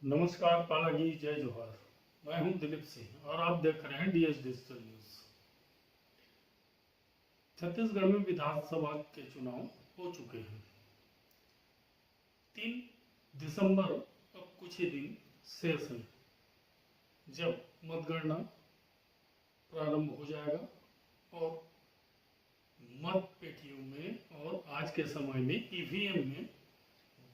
नमस्कार पालाजी, जय जोहार। मैं हूं दिलीप सिंह और आप देख रहे हैं डीएस डिजिटल न्यूज। छत्तीसगढ़ में विधानसभा के चुनाव हो चुके हैं। 3 दिसंबर अब कुछ ही दिन शेष हैं जब मतगणना प्रारंभ हो जाएगा और मत पेटियों में और आज के समय में ईवीएम में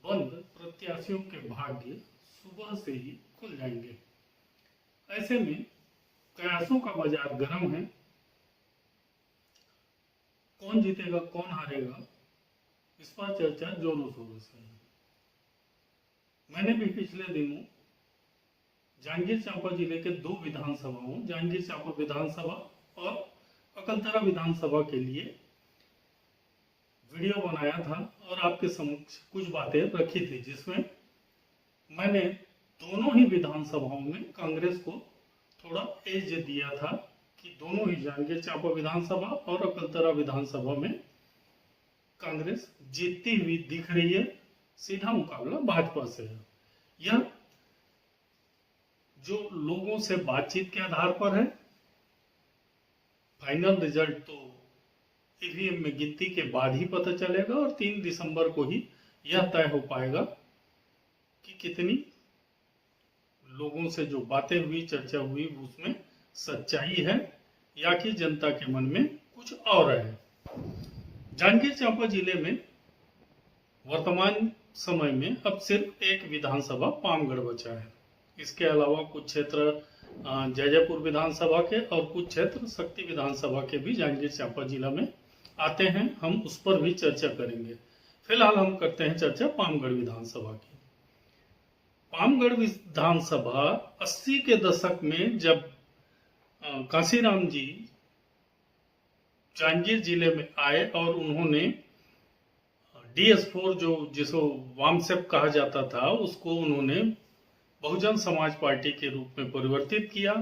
बंद प्रत्याशियों के भाग्य सुबह से ही खुल जाएंगे। ऐसे में कयासों का बाजार गर्म है। कौन जीतेगा कौन हारेगा, इस पर चर्चा जोरों शोरों से है। मैंने भी पिछले दिनों जांजगीर चांपा जिले के 2 विधानसभाओं, जांजगीर चांपा विधानसभा और अकलतरा विधानसभा के लिए वीडियो बनाया था और आपके समक्ष कुछ बातें रखी थी, जिसमें मैंने दोनों ही विधानसभाओं में कांग्रेस को थोड़ा एज दिया था कि दोनों ही जांजगीर चांपा विधानसभा और अकलतरा विधानसभा में कांग्रेस जीतती हुई दिख रही है। सीधा मुकाबला भाजपा से है। यह जो लोगों से बातचीत के आधार पर है। फाइनल रिजल्ट तो ईवीएम में गिनती के बाद ही पता चलेगा और 3 दिसंबर को ही यह तय हो पाएगा कि कितनी लोगों से जो बातें हुई, चर्चा हुई, उसमें सच्चाई है या कि जनता के मन में कुछ और है। जांजगीर चांपा जिले में वर्तमान समय में अब सिर्फ एक विधानसभा पामगढ़ बचा है। इसके अलावा कुछ क्षेत्र जयजयपुर विधानसभा के और कुछ क्षेत्र शक्ति विधानसभा के भी जांजगीर चांपा जिला में आते हैं। हम उस पर भी चर्चा करेंगे। फिलहाल हम करते हैं चर्चा पामगढ़ विधानसभा की। पामगढ़ विधानसभा 80 के दशक में जब काशीराम जी जांजगीर जिले में आए और उन्होंने DS4 जिसको वामसेप कहा जाता था, उसको उन्होंने बहुजन समाज पार्टी के रूप में परिवर्तित किया।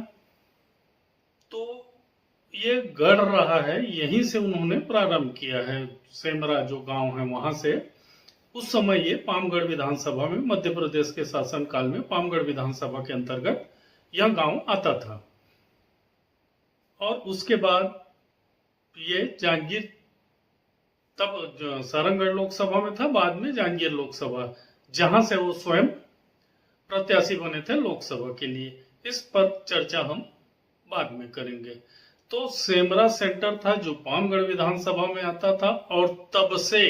तो ये गढ़ रहा है, यहीं से उन्होंने प्रारंभ किया है। सेमरा जो गांव है वहां से उस समय ये पामगढ़ विधानसभा में, मध्य प्रदेश के शासनकाल में पामगढ़ विधानसभा के अंतर्गत यह गांव आता था। और उसके बाद ये जांजगीर, तब सारंगगढ़ लोकसभा में था, बाद में जांजगीर लोकसभा, जहां से वो स्वयं प्रत्याशी बने थे लोकसभा के लिए। इस पर चर्चा हम बाद में करेंगे। तो सेमरा सेंटर था जो पामगढ़ विधानसभा में आता था और तब से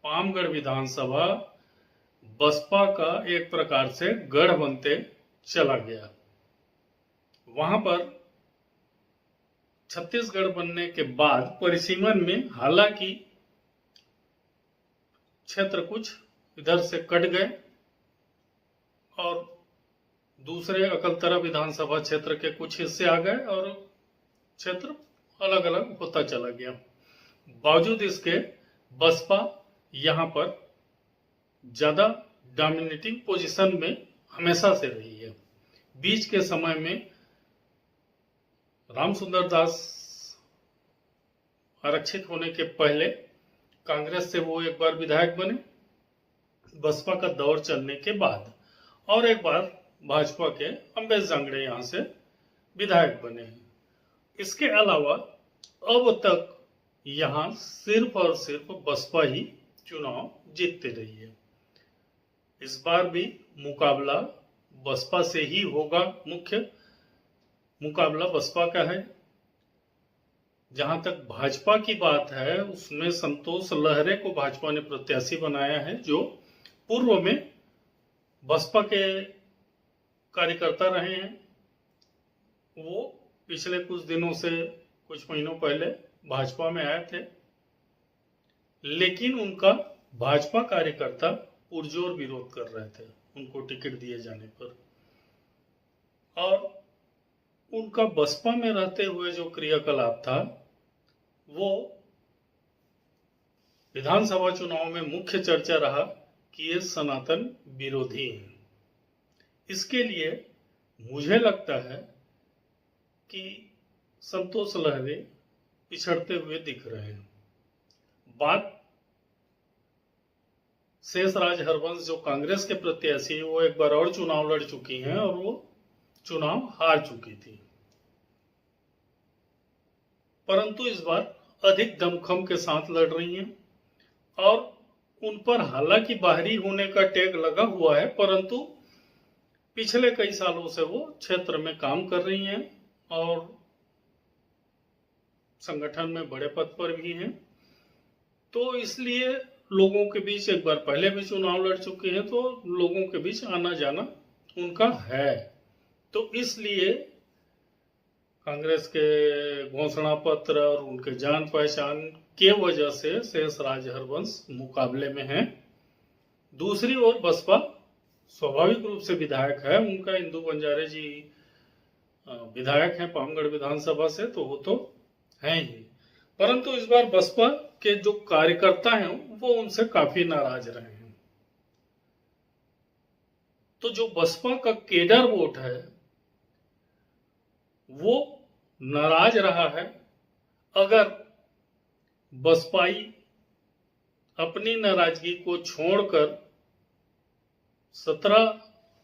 पामगढ़ विधानसभा बसपा का एक प्रकार से गढ़ बनते चला गया। वहां पर छत्तीसगढ़ बनने के बाद परिसीमन में हालांकि क्षेत्र कुछ इधर से कट गए और दूसरे अकलतरा विधानसभा क्षेत्र के कुछ हिस्से आ गए और क्षेत्र अलग अलग होता चला गया। बावजूद इसके बसपा यहां पर ज्यादा डोमिनेटिंग पोजीशन में हमेशा से रही है। बीच के समय में रामसुंदर दास आरक्षित होने के पहले कांग्रेस से वो एक बार विधायक बने, बसपा का दौर चलने के बाद, और एक बार भाजपा के अम्बेश जांगड़े यहां से विधायक बने हैं। इसके अलावा अब तक यहां सिर्फ और सिर्फ बसपा ही चुनाव जीतते रही है। इस बार भी मुकाबला बसपा से ही होगा। मुख्य मुकाबला बसपा का है। जहां तक भाजपा की बात है, उसमें संतोष लहरे को भाजपा ने प्रत्याशी बनाया है, जो पूर्व में बसपा के कार्यकर्ता रहे हैं। वो पिछले कुछ दिनों से, कुछ महीनों पहले भाजपा में आए थे, लेकिन उनका भाजपा कार्यकर्ता पुरजोर विरोध कर रहे थे उनको टिकट दिए जाने पर। और उनका बसपा में रहते हुए जो क्रियाकलाप था, वो विधानसभा चुनाव में मुख्य चर्चा रहा कि ये सनातन विरोधी हैं। इसके लिए मुझे लगता है कि संतोष लहरे पिछड़ते हुए दिख रहे हैं। बात शेषराज हरवंश जो कांग्रेस के प्रत्याशी वो एक बार और चुनाव लड़ चुकी हैं और वो चुनाव हार चुकी थी, परंतु इस बार अधिक दमखम के साथ लड़ रही हैं और उन पर हालांकि बाहरी होने का टैग लगा हुआ है, परंतु पिछले कई सालों से वो क्षेत्र में काम कर रही हैं और संगठन में बड़े पद पर भी हैं। तो इसलिए लोगों के बीच एक बार पहले भी चुनाव लड़ चुके हैं, तो लोगों के बीच आना जाना उनका है। तो इसलिए कांग्रेस के घोषणा पत्र और उनके जान पहचान के वजह से शेषराज हरवंश मुकाबले में हैं। दूसरी ओर बसपा स्वाभाविक रूप से विधायक है, उनका इंदु बंजारे जी विधायक हैं पामगढ़ विधानसभा से, तो वो तो हैं ही, परंतु इस बार बसपा के जो कार्यकर्ता हैं वो उनसे काफी नाराज रहे हैं। तो जो बसपा का केडर वोट है वो नाराज रहा है। अगर बसपाई अपनी नाराजगी को छोड़कर 17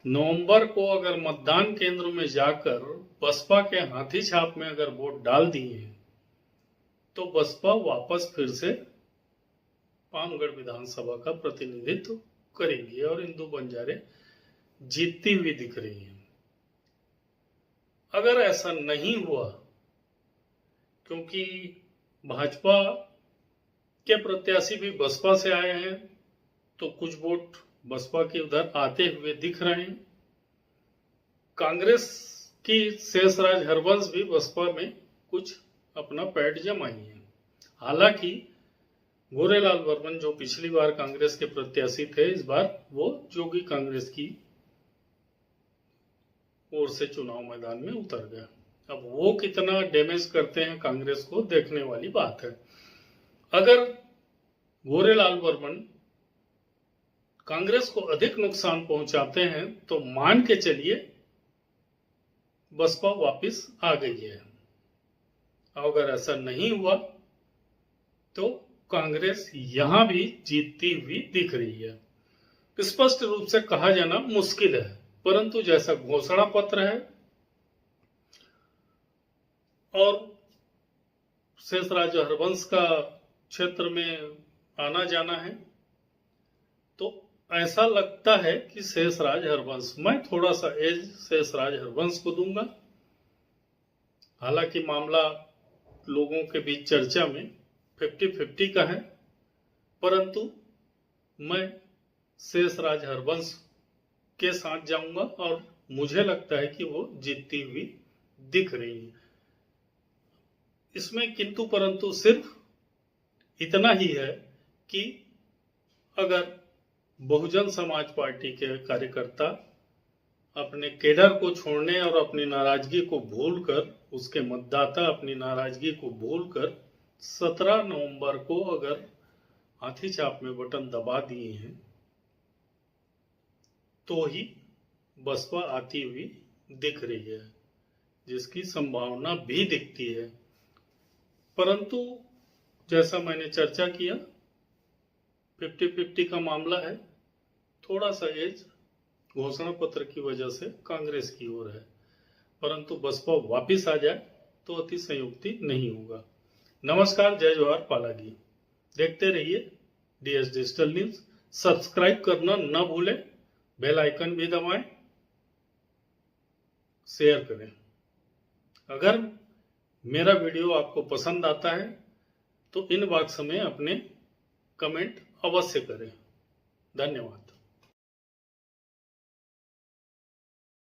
नवंबर को अगर मतदान केंद्र में जाकर बसपा के हाथी छाप में अगर वोट डाल दिए तो बसपा वापस फिर से पामगढ़ विधानसभा का प्रतिनिधित्व करेगी और इंदु बंजारे जीतती हुई दिख रही हैं। अगर ऐसा नहीं हुआ, क्योंकि भाजपा के प्रत्याशी भी बसपा से आए हैं, तो कुछ वोट बसपा के उधर आते हुए दिख रहे हैं। कांग्रेस की शेषराज हरवंश भी बसपा में कुछ अपना पैठ जमाई है। हालांकि गोरेलाल वर्मन जो पिछली बार कांग्रेस के प्रत्याशी थे, इस बार वो जोगी कांग्रेस की ओर से चुनाव मैदान में उतर गया। अब वो कितना डैमेज करते हैं कांग्रेस को, देखने वाली बात है। अगर गोरेलाल वर्मन कांग्रेस को अधिक नुकसान पहुंचाते हैं तो मान के चलिए बसपा वापस आ गई है। अगर ऐसा नहीं हुआ तो कांग्रेस यहां भी जीतती हुई दिख रही है। स्पष्ट रूप से कहा जाना मुश्किल है, परंतु जैसा घोषणा पत्र है और शेषराज हरवंश का क्षेत्र में आना जाना है, तो ऐसा लगता है कि शेषराज हरवंश, मैं थोड़ा सा एज शेषराज हरवंश को दूंगा। हालांकि मामला लोगों के बीच चर्चा में 50-50 का है, परंतु मैं शेषराज हरवंश के साथ जाऊंगा और मुझे लगता है कि वो जीतती हुई दिख रही है। इसमें किंतु परंतु सिर्फ इतना ही है कि अगर बहुजन समाज पार्टी के कार्यकर्ता अपने केडर को छोड़ने और अपनी नाराजगी को भूलकर, उसके मतदाता अपनी नाराजगी को भूलकर 17 नवंबर को अगर हाथी छाप में बटन दबा दिए हैं तो ही बसपा आती हुई दिख रही है, जिसकी संभावना भी दिखती है। परंतु जैसा मैंने चर्चा किया 50-50 का मामला है। थोड़ा सा एज घोषणा पत्र की वजह से कांग्रेस की ओर है, परंतु बसपा वापिस आ जाए तो अति संयुक्ति नहीं होगा। नमस्कार, जय जोहार, पालागी। देखते रहिए DS डिजिटल न्यूज। सब्सक्राइब करना न भूलें, बेल आइकन भी दबाएं, शेयर करें। अगर मेरा वीडियो आपको पसंद आता है तो इनबॉक्स में अपने कमेंट अवश्य करें। धन्यवाद।